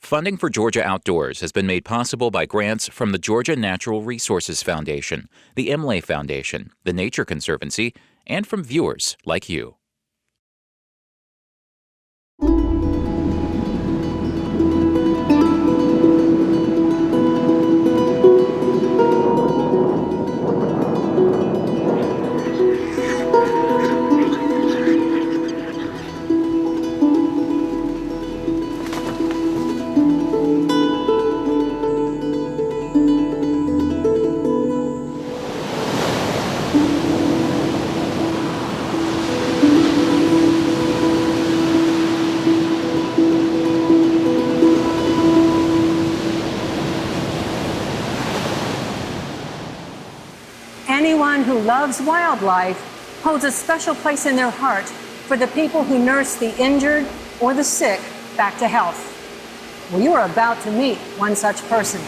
Funding for Georgia Outdoors has been made possible by grants from the Georgia Natural Resources Foundation, the Imlay Foundation, the Nature Conservancy, and from viewers like you. Anyone who loves wildlife holds a special place in their heart for the people who nurse the injured or the sick back to health. Well, you are about to meet one such person.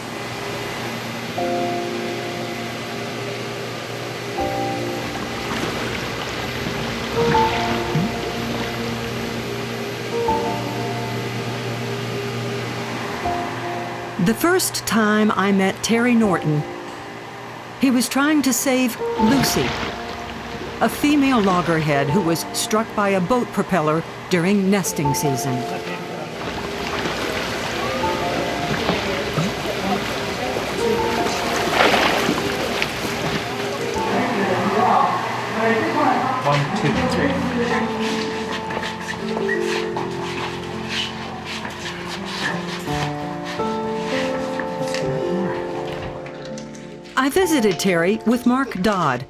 The first time I met Terry Norton, he was trying to save Lucy, a female loggerhead who was struck by a boat propeller during nesting season. One, two, three. I visited Terry with Mark Dodd,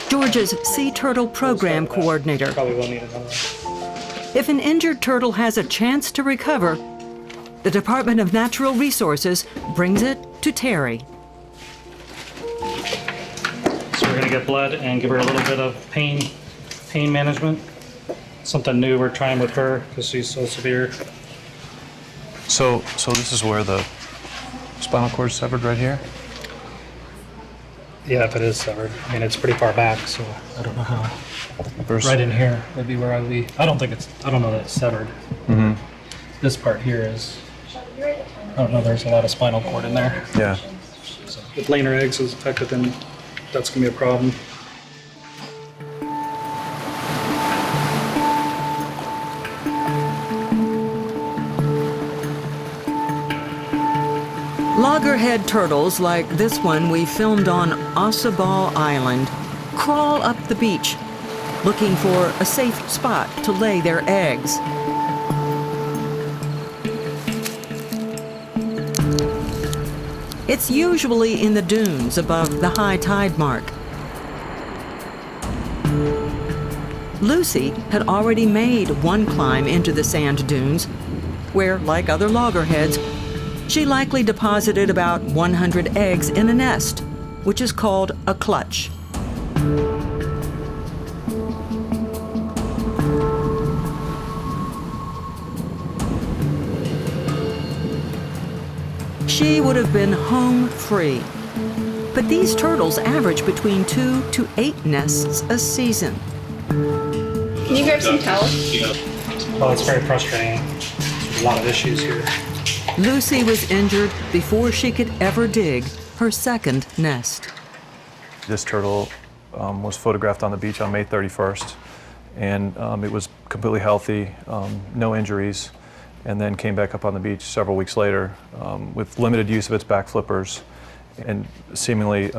Georgia's Sea Turtle Program Coordinator. Probably will need another one. If an injured turtle has a chance to recover, the Department of Natural Resources brings it to Terry. So we're going to get blood and give her a little bit of pain management. Something new we're trying with her because she's so severe. So this is where the spinal cord is severed right here? Yeah, if it is severed. I mean, it's pretty far back, so I don't know how. Right in here would be where I would be. I don't know that it's severed. Mm-hmm. This part here is, I don't know, there's a lot of spinal cord in there. Yeah. So if laying her eggs is affected, then that's going to be a problem. Loggerhead turtles like this one we filmed on Ossabaw Island crawl up the beach looking for a safe spot to lay their eggs. It's usually in the dunes above the high tide mark. Lucy had already made one climb into the sand dunes, where, like other loggerheads, she likely deposited about 100 eggs in a nest, which is called a clutch. She would have been home free. But these turtles average between 2 to 8 nests a season. Can you grab some towels? Well, it's very frustrating. There's a lot of issues here. Lucy was injured before she could ever dig her second nest. This turtle was photographed on the beach on May 31st, and it was completely healthy, no injuries, and then came back up on the beach several weeks later with limited use of its back flippers and seemingly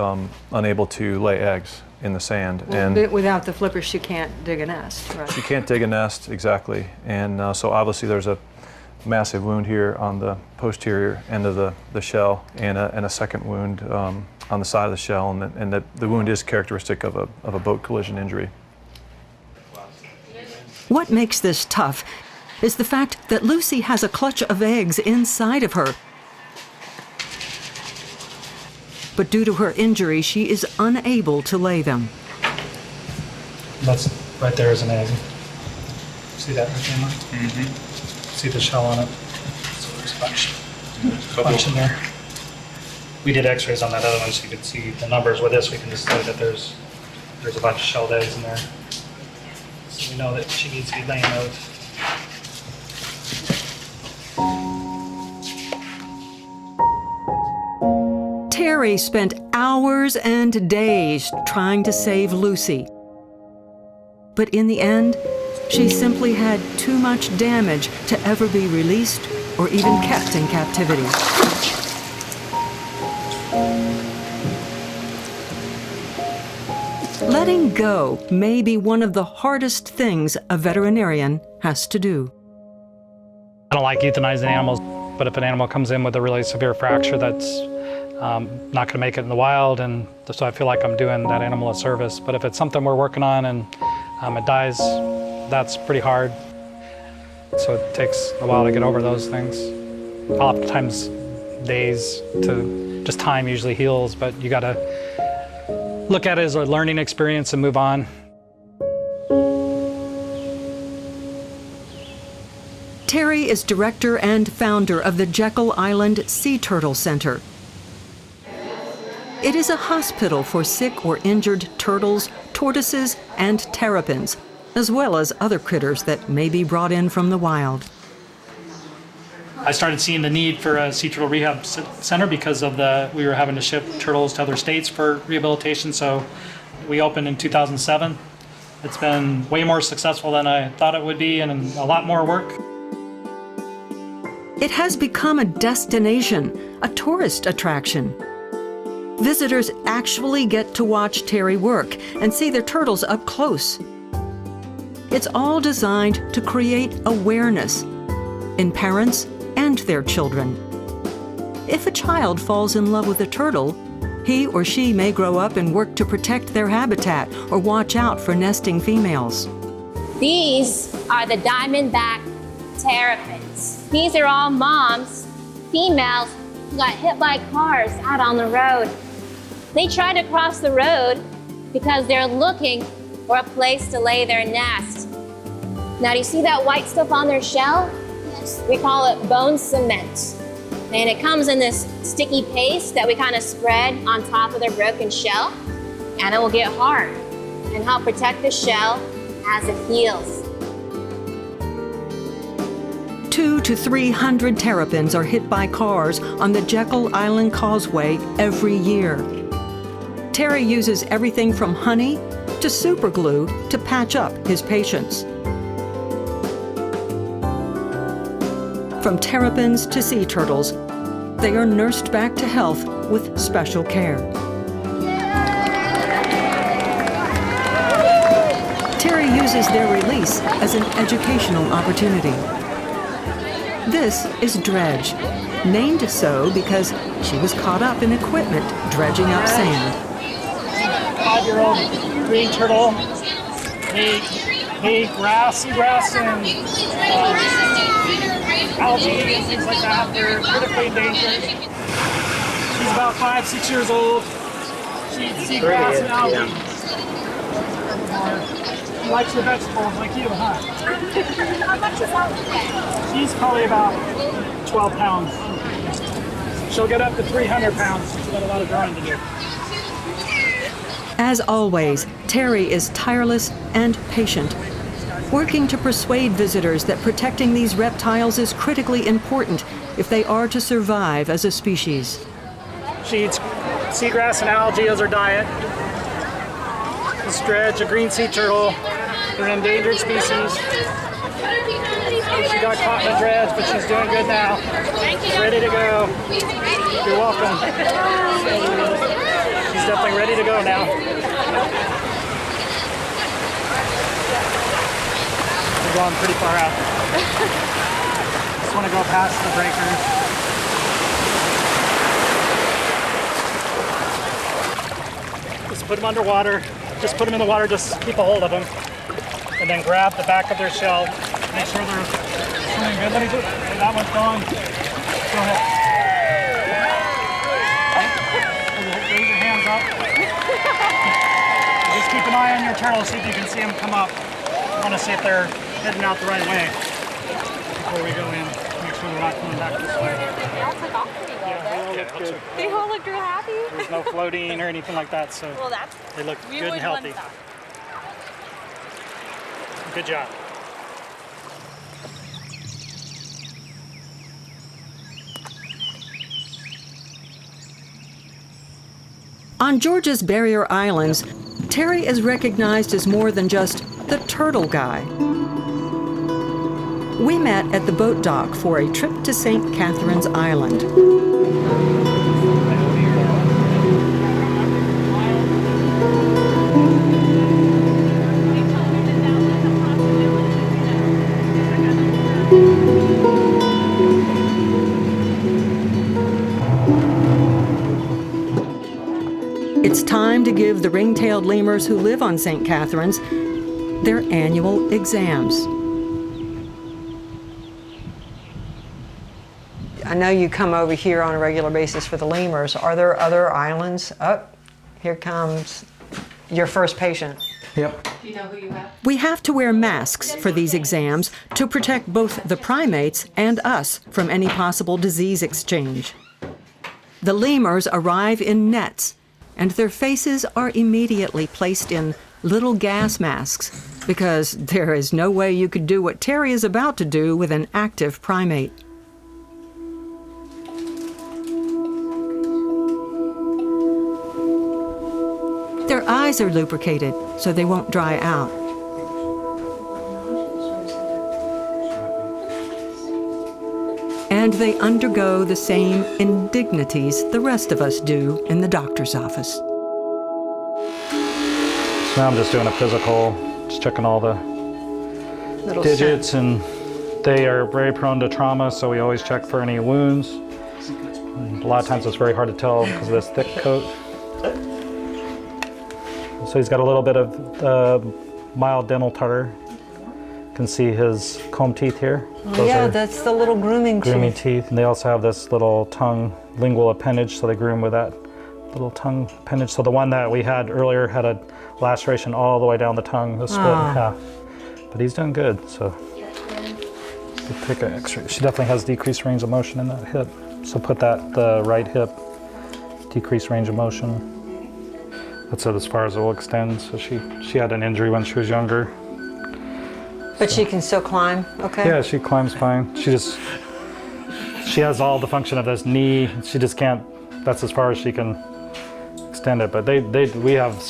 unable to lay eggs in the sand. And without the flippers, she can't dig a nest, right? She can't dig a nest, exactly. And so obviously there's a massive wound here on the posterior end of the shell and a second wound on the side of the shell, and the wound is characteristic of a boat collision injury. What makes this tough is the fact that Lucy has a clutch of eggs inside of her. But due to her injury, she is unable to lay them. That's right there is an egg. See that right there, Mark? Mm-hmm. See the shell on it. So there's a bunch in there. We did x-rays on that other one so you could see the numbers. With this, we can just say that there's a bunch of shelled eggs in there. So we know that she needs to be laying those. Terry spent hours and days trying to save Lucy. But in the end, she simply had too much damage to ever be released or even kept in captivity. Letting go may be one of the hardest things a veterinarian has to do. I don't like euthanizing animals, but if an animal comes in with a really severe fracture that's not going to make it in the wild, and so I feel like I'm doing that animal a service. But if it's something we're working on and it dies, that's pretty hard. So it takes a while to get over those things. Oftentimes days to just time usually heals, but you got to look at it as a learning experience and move on. Terry is director and founder of the Jekyll Island Sea Turtle Center. It is a hospital for sick or injured turtles, tortoises, and terrapins, as well as other critters that may be brought in from the wild. I started seeing the need for a sea turtle rehab center because of we were having to ship turtles to other states for rehabilitation, so we opened in 2007. It's been way more successful than I thought it would be, and a lot more work. It has become a destination, a tourist attraction. Visitors actually get to watch Terry work and see their turtles up close. It's all designed to create awareness in parents and their children. If a child falls in love with a turtle, he or she may grow up and work to protect their habitat or watch out for nesting females. These are the Diamondback Terrapins. These are all moms, females, who got hit by cars out on the road. They try to cross the road because they're looking for a place to lay their nest. Now, do you see that white stuff on their shell? We call it bone cement. And it comes in this sticky paste that we kind of spread on top of their broken shell, and it will get hard and help protect the shell as it heals. 200 to 300 terrapins are hit by cars on the Jekyll Island Causeway every year. Terry uses everything from honey to super glue to patch up his patients. From terrapins to sea turtles, they are nursed back to health with special care. Terry uses their release as an educational opportunity. This is Dredge, named so because she was caught up in equipment dredging up sand. 5-year-old green turtle. They grass, seagrass, and algae and things like that. They're critically endangered. She's about 5-6 years old. She eats seagrass and algae. She likes your vegetables like you, huh? How much is that? She's probably about 12 pounds. She'll get up to 300 pounds. She's got a lot of growing to do. As always, Terry is tireless and patient, working to persuade visitors that protecting these reptiles is critically important if they are to survive as a species. She eats seagrass and algae as her diet. This Dredge, a green sea turtle. They're an endangered species. She got caught in a dredge, but she's doing good now. She's ready to go. You're welcome. She's definitely ready to go now. We're going pretty far out. Just want to go past the breakers. Just put them underwater. Just put them in the water, just keep a hold of them. And then grab the back of their shell. Make sure they're swimming good. Let me do it. That one's going. Go ahead. Raise your hands up. Just keep an eye on your turtle, see if you can see them come up. You want to see if they're heading out the right way before we go in. Make sure they're not coming back this way. They all took off pretty good. Good. They all looked real happy. There's no floating or anything like that, so Well, that's they look we good and wouldn't want healthy. that. Good job. On Georgia's barrier islands, Terry is recognized as more than just the turtle guy. We met at the boat dock for a trip to St. Catherine's Island. It's time to give the ring-tailed lemurs who live on St. Catherine's their annual exams. I know you come over here on a regular basis for the lemurs. Are there other islands? Oh, here comes your first patient. Yep. We have to wear masks for these exams to protect both the primates and us from any possible disease exchange. The lemurs arrive in nets, and their faces are immediately placed in little gas masks because there is no way you could do what Terry is about to do with an active primate. Their eyes are lubricated so they won't dry out. And they undergo the same indignities the rest of us do in the doctor's office. So now I'm just doing a physical, just checking all the digits, and they are very prone to trauma, so we always check for any wounds. And a lot of times it's very hard to tell because of this thick coat. So he's got a little bit of mild dental tartar. You can see his comb teeth here. Oh, yeah, that's the little grooming teeth. And they also have this little tongue lingual appendage, so they groom with that little tongue appendage. So the one that we had earlier had a laceration all the way down the tongue, the split in half. But he's done good, so we'll take an X-ray. She definitely has decreased range of motion in that hip. So put the right hip, decreased range of motion. That's as far as it will extend. So she had an injury when she was younger. But she can still climb, okay? Yeah, she climbs fine. She has all the function of this knee. She just can't, that's as far as she can extend it. But we have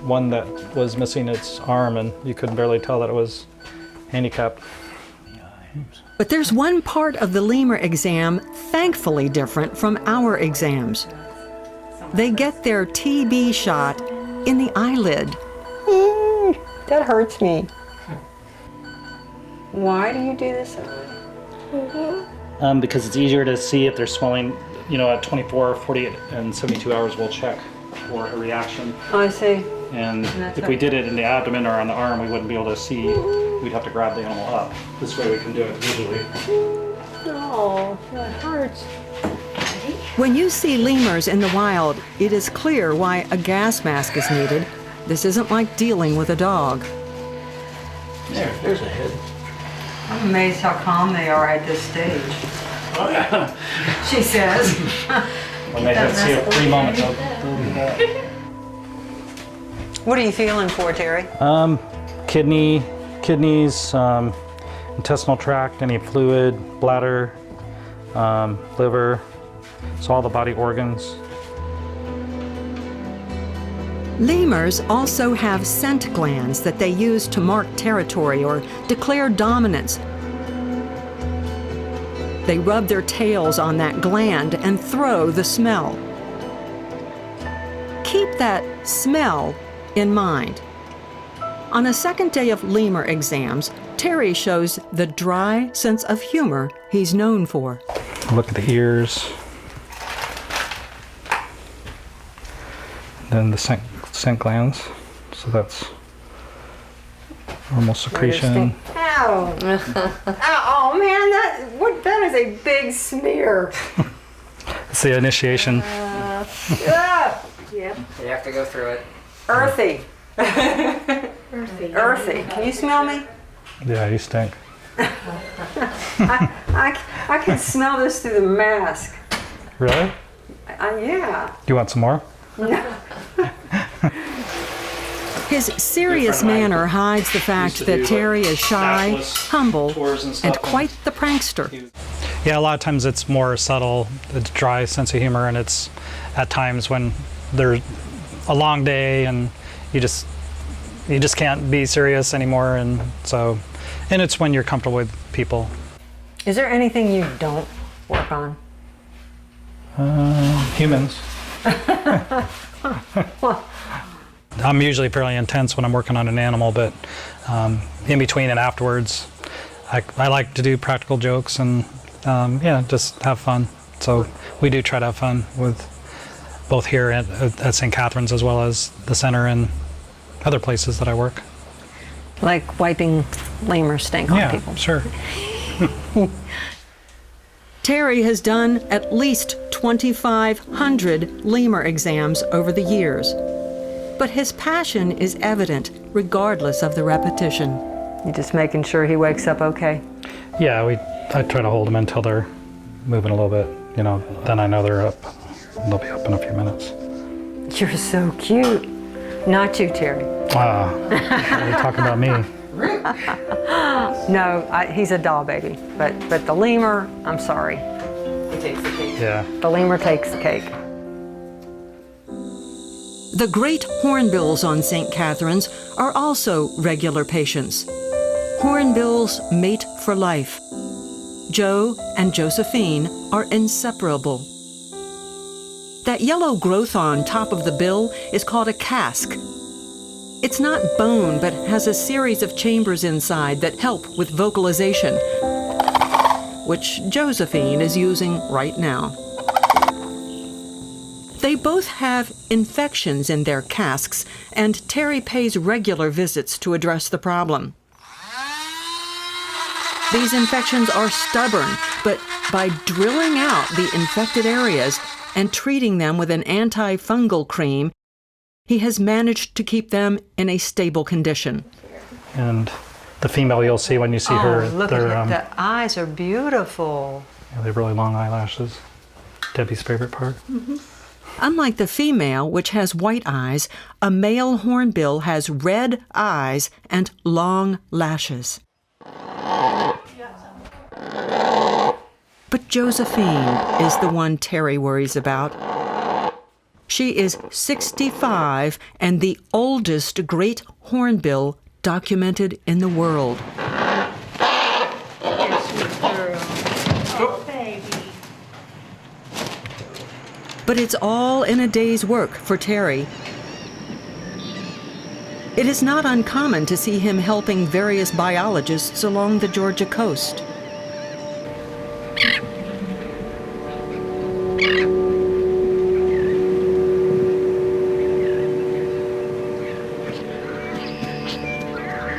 one that was missing its arm, and you could barely tell that it was handicapped. But there's one part of the lemur exam thankfully different from our exams. They get their TB shot in the eyelid. That hurts me. Why do you do this? Because it's easier to see if they're swelling, at 24, 48, and 72 hours we'll check for a reaction. Oh, I see. And if we did it in the abdomen or on the arm, we wouldn't be able to see. We'd have to grab the animal up. This way we can do it visually. Oh, that hurts. When you see lemurs in the wild, it is clear why a gas mask is needed. This isn't like dealing with a dog. There's a head. I'm amazed how calm they are at this stage. Oh, yeah. She says. When they see a free moment, they'll do that. What are you feeling for, Terry? Kidneys, intestinal tract, any fluid, bladder, liver, so all the body organs. Lemurs also have scent glands that they use to mark territory or declare dominance. They rub their tails on that gland and throw the smell. Keep that smell in mind. On a second day of lemur exams, Terry shows the dry sense of humor he's known for. Look at the ears. Then the scent glands. So that's normal secretion. Ow. Oh man, that is a big smear. It's the initiation. Yeah. You have to go through it. Earthy. Earthy. Can you smell me? Yeah, you stink. I can smell this through the mask. Really? Yeah. You want some more? No. His serious manner hides the fact that Terry is shy, humble, and quite the prankster. Yeah, a lot of times it's more subtle, it's dry sense of humor, and it's at times when they're a long day, and you just can't be serious anymore, and it's when you're comfortable with people. Is there anything you don't work on? Humans. I'm usually fairly intense when I'm working on an animal, but in between and afterwards, I like to do practical jokes and just have fun. So we do try to have fun with both here at St. Catharines as well as the center and other places that I work. Like wiping lemur stink on people. Yeah, sure. Terry has done at least 2,500 lemur exams over the years. But his passion is evident regardless of the repetition. You're just making sure he wakes up okay? Yeah, I try to hold them until they're moving a little bit. Then I know they're up. They'll be up in a few minutes. You're so cute. Not you, Terry. Are you talking about me? No, he's a doll baby. But the lemur, I'm sorry. He takes the cake. Yeah. The lemur takes the cake. The great hornbills on St. Catharines are also regular patients. Hornbills mate for life. Joe and Josephine are inseparable. That yellow growth on top of the bill is called a casque. It's not bone, but has a series of chambers inside that help with vocalization, which Josephine is using right now. They both have infections in their casques, and Terry pays regular visits to address the problem. These infections are stubborn, but by drilling out the infected areas and treating them with an antifungal cream, he has managed to keep them in a stable condition. And the female you'll see when you see her. Look at it. The eyes are beautiful. They have really long eyelashes. Debbie's favorite part. Mm-hmm. Unlike the female, which has white eyes, a male hornbill has red eyes and long lashes. But Josephine is the one Terry worries about. She is 65 and the oldest great hornbill documented in the world. Oh, baby. But it's all in a day's work for Terry. It is not uncommon to see him helping various biologists along the Georgia coast.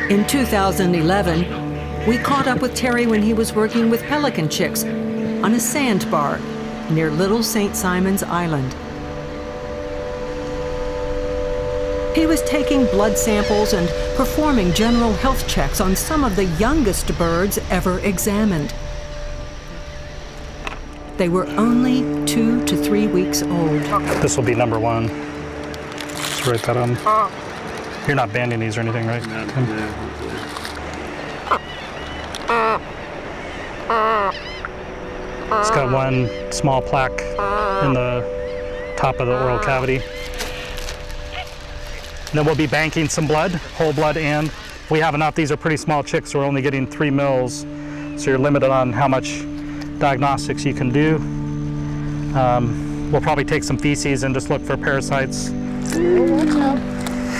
In 2011, we caught up with Terry when he was working with pelican chicks on a sandbar near Little St. Simon's Island. He was taking blood samples and performing general health checks on some of the youngest birds ever examined. They were only 2 to 3 weeks old. This will be number 1. Just write that on. You're not banding these or anything, right? It's got one small plaque in the top of the oral cavity. Then we'll be banking some blood, whole blood, and we have enough. These are pretty small chicks, so we're only getting 3 mils, so you're limited on how much diagnostics you can do. We'll probably take some feces and just look for parasites. Watch out.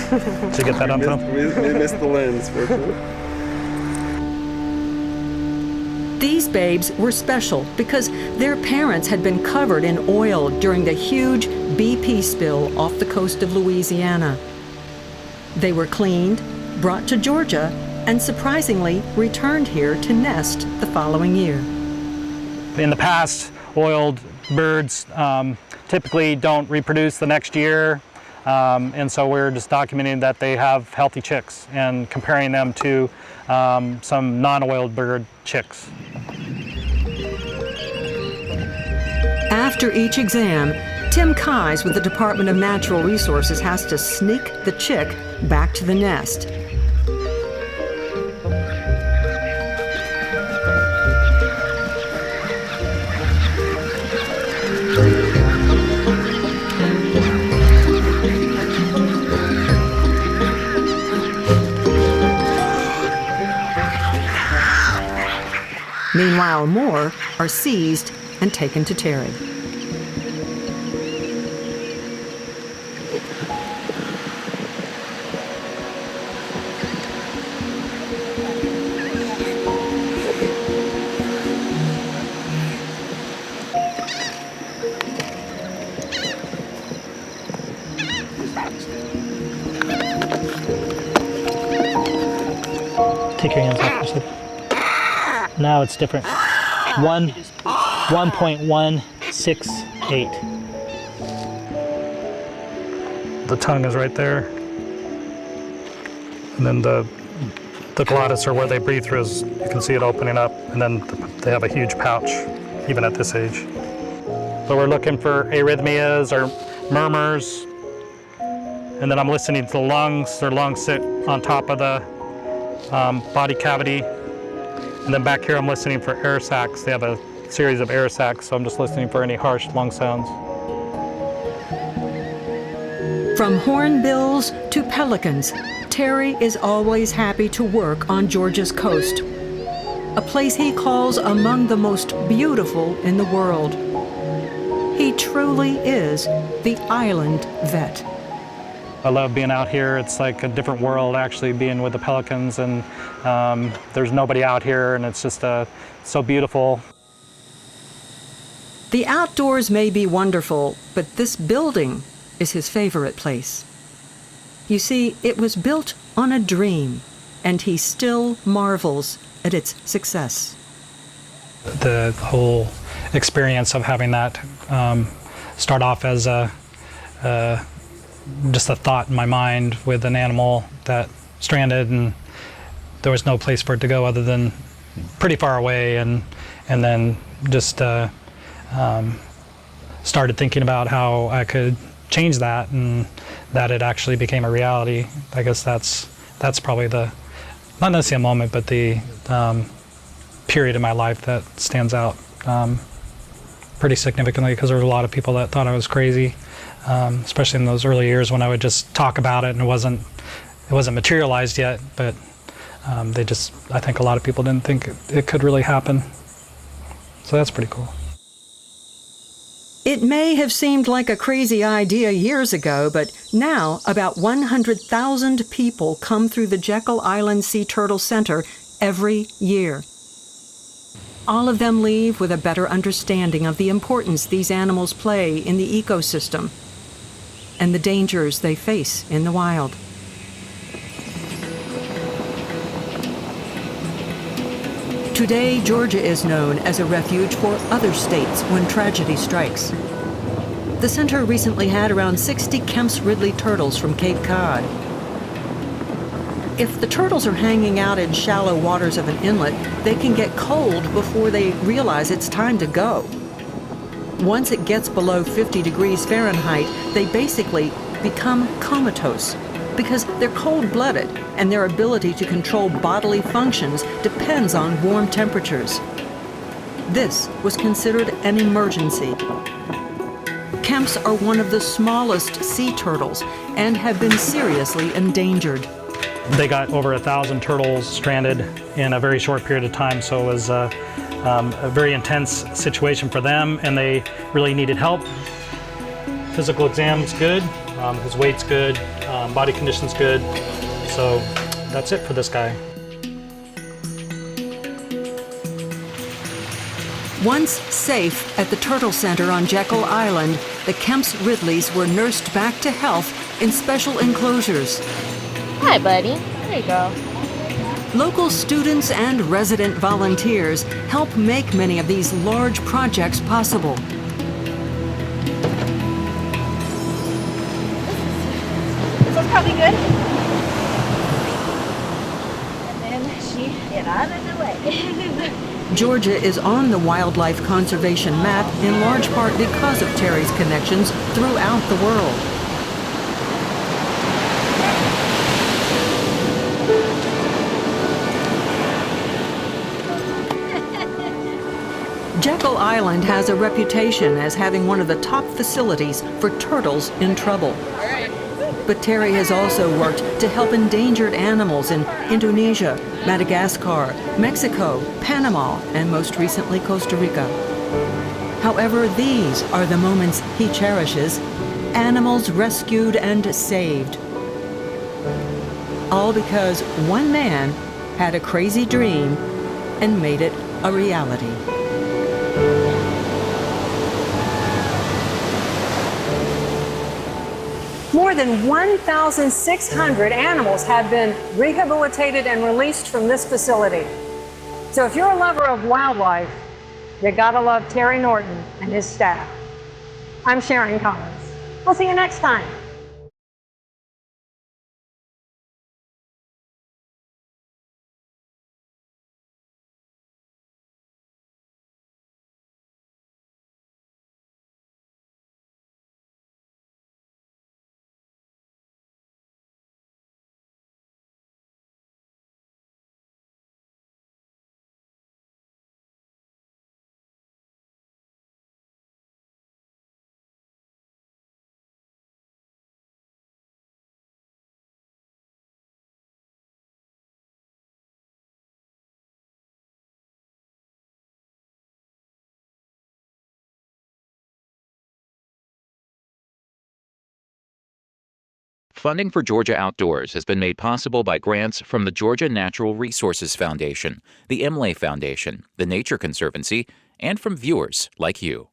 Did you get that up, Phil? We missed the lens. These babes were special because their parents had been covered in oil during the huge BP spill off the coast of Louisiana. They were cleaned, brought to Georgia, and surprisingly returned here to nest the following year. In the past, oiled birds typically don't reproduce the next year. And so we're just documenting that they have healthy chicks and comparing them to some non-oiled bird chicks. After each exam, Tim Keyes with the Department of Natural Resources has to sneak the chick back to the nest. Meanwhile, more are seized and taken to Terry. Take your hands off for a second. Now it's different. 1.168. The tongue is right there. And then the glottis, or where they breathe through, is, you can see it opening up. And then they have a huge pouch, even at this age. So we're looking for arrhythmias or murmurs. And then I'm listening to the lungs. Their lungs sit on top of the body cavity. And then back here I'm listening for air sacs. They have a series of air sacs, so I'm just listening for any harsh lung sounds. From hornbills to pelicans, Terry is always happy to work on Georgia's coast, a place he calls among the most beautiful in the world. He truly is the island vet. I love being out here. It's like a different world, actually, being with the pelicans, and there's nobody out here, and it's just so beautiful. The outdoors may be wonderful, but this building is his favorite place. You see, it was built on a dream, and he still marvels at its success. The whole experience of having that start off as just a thought in my mind with an animal that stranded, and there was no place for it to go other than pretty far away, and then just started thinking about how I could change that, and that it actually became a reality. I guess that's probably the, not necessarily a moment, but the period in my life that stands out pretty significantly, because there were a lot of people that thought I was crazy. Especially in those early years when I would just talk about it and it wasn't materialized yet, but I think a lot of people didn't think it could really happen. So that's pretty cool. It may have seemed like a crazy idea years ago, but now about 100,000 people come through the Jekyll Island Sea Turtle Center every year. All of them leave with a better understanding of the importance these animals play in the ecosystem and the dangers they face in the wild. Today, Georgia is known as a refuge for other states when tragedy strikes. The center recently had around 60 Kemp's Ridley turtles from Cape Cod. If the turtles are hanging out in shallow waters of an inlet, they can get cold before they realize it's time to go. Once it gets below 50 degrees Fahrenheit, they basically become comatose because they're cold-blooded and their ability to control bodily functions depends on warm temperatures. This was considered an emergency. Kemp's are one of the smallest sea turtles and have been seriously endangered. They got over 1,000 turtles stranded in a very short period of time, so it was a very intense situation for them, and they really needed help. Physical exam's good, his weight's good, body condition's good, so that's it for this guy. Once safe at the Turtle Center on Jekyll Island, the Kemp's Ridleys were nursed back to health in special enclosures. Hi, buddy. There you go. Local students and resident volunteers help make many of these large projects possible. This is probably good. And then she get on and away. Georgia is on the wildlife conservation map in large part because of Terry's connections throughout the world. Jekyll Island has a reputation as having one of the top facilities for turtles in trouble. But Terry has also worked to help endangered animals in Indonesia, Madagascar, Mexico, Panama, and most recently Costa Rica. However, these are the moments he cherishes, animals rescued and saved. All because one man had a crazy dream and made it a reality. More than 1,600 animals have been rehabilitated and released from this facility. So if you're a lover of wildlife, you gotta love Terry Norton and his staff. I'm Sharon Collins. We'll see you next time. Funding for Georgia Outdoors has been made possible by grants from the Georgia Natural Resources Foundation, the Foundation, the Nature Conservancy, and from viewers like you.